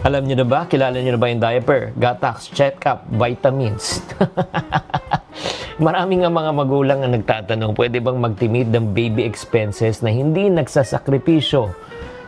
Alam niyo na ba? Kilala niyo na ba yung diaper? Gatax, check-up, vitamins. Maraming nga mga magulang ang nagtatanong, pwede bang magtimid ng baby expenses na hindi nagsasakripisyo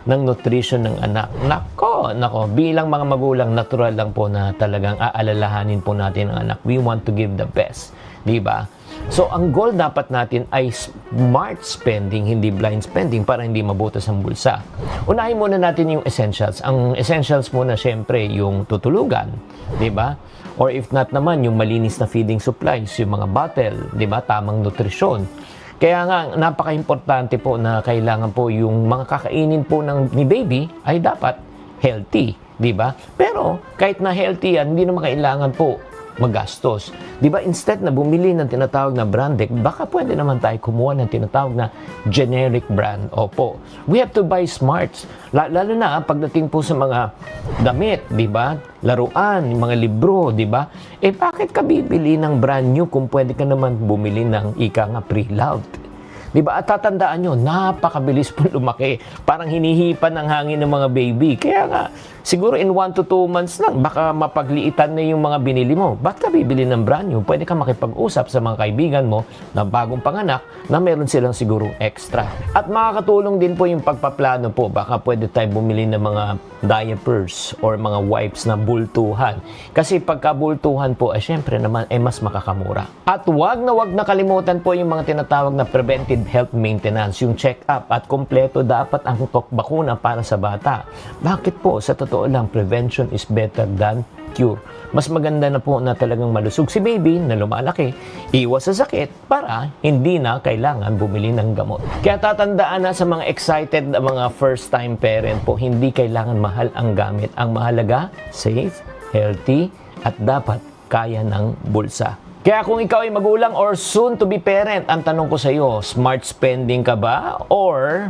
ng nutrition ng anak? Nako, bilang mga magulang, natural lang po na talagang aalalahanin po natin ang anak. We want to give the best, di ba? So, ang goal dapat natin ay smart spending, hindi blind spending para hindi mabutas ang bulsa. Unahin muna natin yung essentials. Ang essentials muna, syempre, yung tutulugan, di ba? Or if not naman, yung malinis na feeding supplies, yung mga bottle, di ba? Tamang nutrisyon. Kaya nga, napaka-importante po na kailangan po yung mga kakainin po ni baby ay dapat healthy, di ba? Pero, kahit na healthy yan, hindi naman kailangan po magastos. Di ba, instead na bumili ng tinatawag na branded, baka pwede naman tayo kumuha ng tinatawag na generic brand. Opo. We have to buy smarts. Lalo na pagdating po sa mga damit, di ba? Laruan, mga libro, di ba? Bakit ka bibili ng brand new kung pwede ka naman bumili ng ika nga pre-loved? Di ba? At tatandaan nyo, napakabilis po lumaki. Parang hinihipan ng hangin ng mga baby. Kaya nga, siguro in 1 to 2 months lang, baka mapagliitan na yung mga binili mo. Ba't ka bibili ng brand new? Pwede ka makipag-usap sa mga kaibigan mo na bagong panganak na meron silang sigurong extra. At makakatulong din po yung pagpaplano po. Baka pwede tayo bumili ng mga diapers or mga wipes na bultuhan. Kasi pagka bultuhan po, syempre naman, mas makakamura. At wag na kalimutan po yung mga tinatawag na preventive health maintenance, yung check-up at kompleto dapat ang bakuna para sa bata. Bakit po? Sa totoo lang, prevention is better than cure. Mas maganda na po na talagang malusog si baby na lumalaki, iwas sa sakit para hindi na kailangan bumili ng gamot. Kaya tatandaan na sa mga excited na mga first-time parent po, hindi kailangan mahal ang gamit. Ang mahalaga, safe, healthy, at dapat kaya ng bulsa. Kaya kung ikaw ay magulang or soon to be parent, ang tanong ko sa iyo, smart spending ka ba or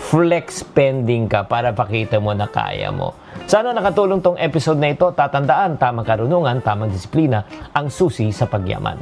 flex spending ka para pakita mo na kaya mo? Sana nakatulong tong episode na ito. Tatandaan, tamang karunungan, tamang disiplina ang susi sa pagyaman.